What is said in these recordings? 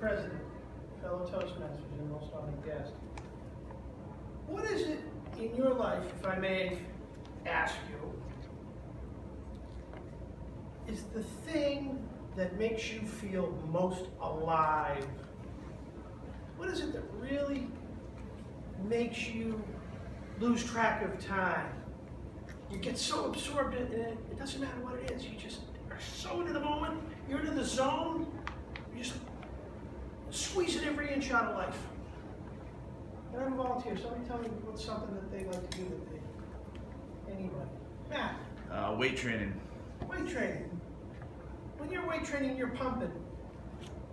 President, fellow Toastmasters, and most honored guest. What is it in your life, if I may ask you, is the thing that makes you feel most alive? What is it that really makes you lose track of time? You get so absorbed in it, it doesn't matter what it is. You just are so into the moment, you're into the zone, you just squeezing every inch out of life. And I'm a volunteer. Somebody tell me what's something that they like to do that they, anybody. Matt. Weight training. Weight training. When you're weight training, you're pumping.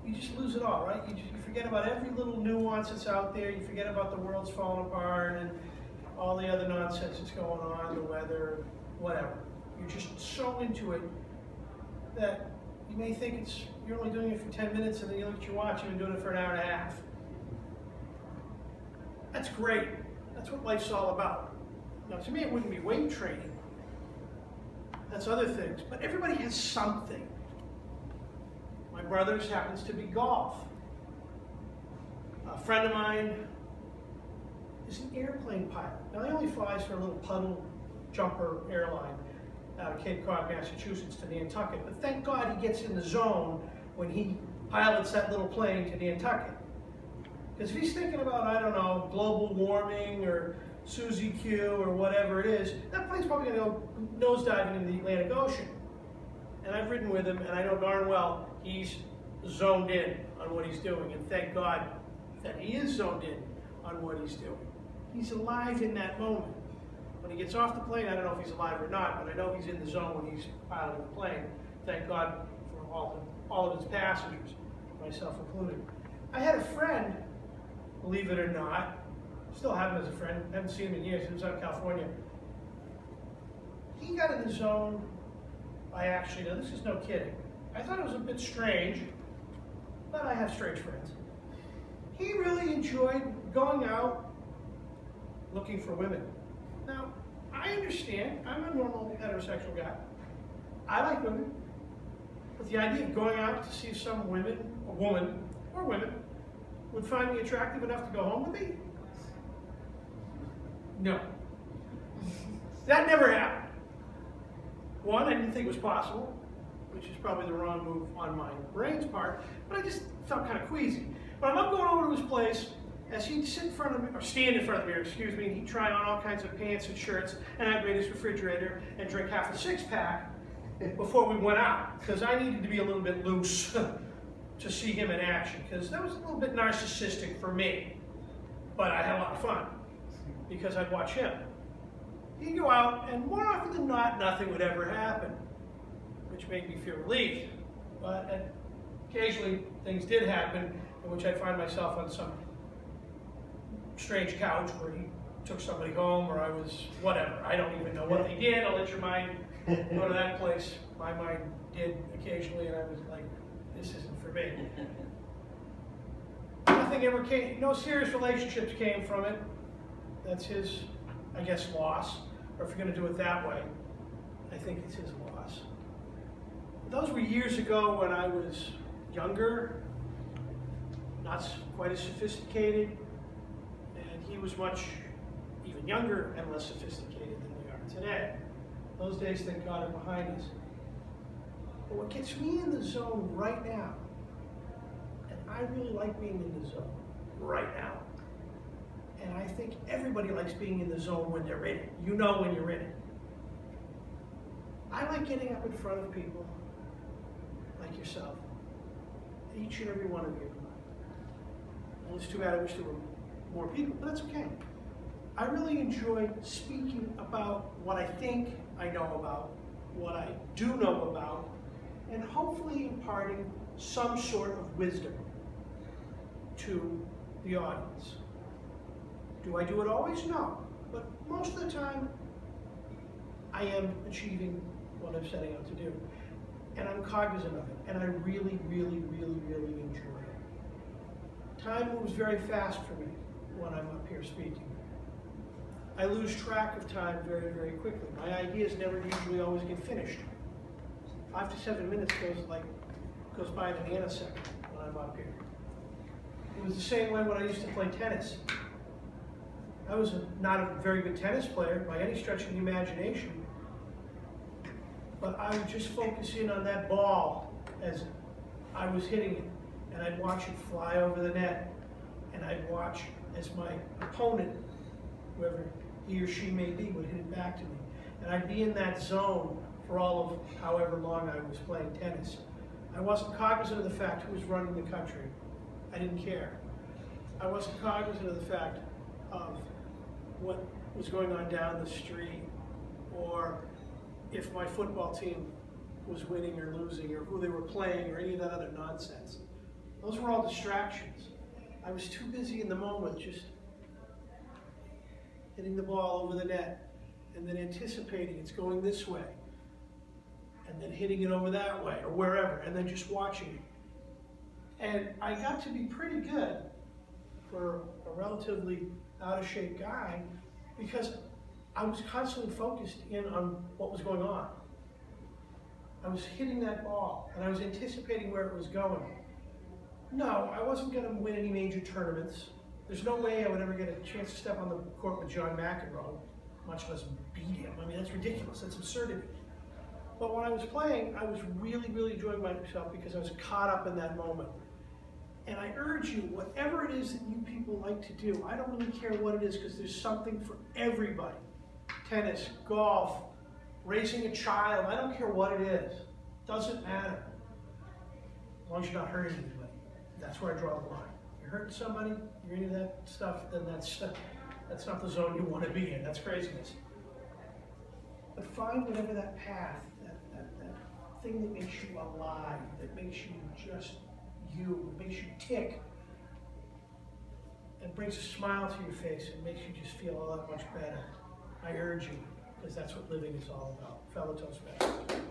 You just lose it all, right? You forget about every little nuance that's out there. You forget about the world's falling apart and all the other nonsense that's going on, the weather, whatever. You're just so into it that you may think you're only doing it for 10 minutes, and then you look at your watch, you've been doing it for an hour and a half. That's great. That's what life's all about. Now, to me, it wouldn't be weight training. That's other things. But everybody has something. My brother's happens to be golf. A friend of mine is an airplane pilot. Now, he only flies for a little puddle jumper airline out of Cape Cod, Massachusetts to Nantucket. But thank God he gets in the zone when he pilots that little plane to Nantucket. Because if he's thinking about, I don't know, global warming or Susie Q or whatever it is, that plane's probably going to go nosediving into the Atlantic Ocean. And I've ridden with him, and I know darn well he's zoned in on what he's doing. And thank God that he is zoned in on what he's doing. He's alive in that moment. When he gets off the plane, I don't know if he's alive or not, but I know he's in the zone when he's piloting the plane. Thank God for all of his passengers, myself included. I had a friend, believe it or not, still have him as a friend, haven't seen him in years, he was out in California. He got in the zone by actually, now this is no kidding. I thought it was a bit strange, but I have strange friends. He really enjoyed going out looking for women. Now, I understand, I'm a normal heterosexual guy. I like women, but the idea of going out to see if some woman, or women, would find me attractive enough to go home with me? No. That never happened. One, I didn't think it was possible, which is probably the wrong move on my brain's part, but I just felt kind of queasy. But I love going over to his place, as he'd sit in front of me, or stand in front of me, and he'd try on all kinds of pants and shirts, and I'd raid his refrigerator and drink half a six-pack before we went out, because I needed to be a little bit loose to see him in action, because that was a little bit narcissistic for me. But I had a lot of fun, because I'd watch him. He'd go out, and more often than not, nothing would ever happen, which made me feel relieved. But occasionally, things did happen, in which I'd find myself on some strange couch where he took somebody home, or I was whatever. I don't even know what they did. I'll let your mind go to that place. My mind did occasionally, and I was like, this isn't for me. Nothing ever came, no serious relationships came from it. That's his, I guess, loss. Or if you're going to do it that way, I think it's his loss. Those were years ago when I was younger, not quite as sophisticated, and he was much even younger and less sophisticated than we are today. Those days, thank God, are behind us. But what gets me in the zone right now, and I really like being in the zone right now, and I think everybody likes being in the zone when they're in it. You know when you're in it. I like getting up in front of people like yourself, each and every one of you. And it's too bad I wish there were more people, but that's okay. I really enjoy speaking about what I think I know about, what I do know about, and hopefully imparting some sort of wisdom to the audience. Do I do it always? No. But most of the time, I am achieving what I'm setting out to do. And I'm cognizant of it. And I really, really, really, really enjoy it. Time moves very fast for me when I'm up here speaking. I lose track of time very, very quickly. My ideas never usually always get finished. 5 to 7 minutes goes by in a nanosecond when I'm up here. It was the same way when I used to play tennis. I was not a very good tennis player by any stretch of the imagination, but I would just focus in on that ball as I was hitting it, and I'd watch it fly over the net, and I'd watch as my opponent, whoever he or she may be, would hit it back to me. And I'd be in that zone for all of however long I was playing tennis. I wasn't cognizant of the fact who was running the country. I didn't care. I wasn't cognizant of the fact of what was going on down the street, or if my football team was winning or losing, or who they were playing, or any of that other nonsense. Those were all distractions. I was too busy in the moment just hitting the ball over the net, and then anticipating it's going this way, and then hitting it over that way, or wherever, and then just watching it. And I got to be pretty good for a relatively out-of-shape guy, because I was constantly focused in on what was going on. I was hitting that ball, and I was anticipating where it was going. No, I wasn't going to win any major tournaments. There's no way I would ever get a chance to step on the court with John McEnroe, much less beat him. I mean, that's ridiculous. That's absurdity. But when I was playing, I was really, really enjoying myself because I was caught up in that moment. And I urge you, whatever it is that you people like to do, I don't really care what it is, because there's something for everybody. Tennis, golf, raising a child, I don't care what it is. Doesn't matter. As long as you're not hurting anybody. That's where I draw the line. You're hurting somebody, you're into that stuff, then that's not the zone you want to be in. That's craziness. But find whatever that path, that thing that makes you alive, that makes you just you, that makes you tick, and brings a smile to your face and makes you just feel a lot much better. I urge you, because that's what living is all about. Fellow Toastmasters.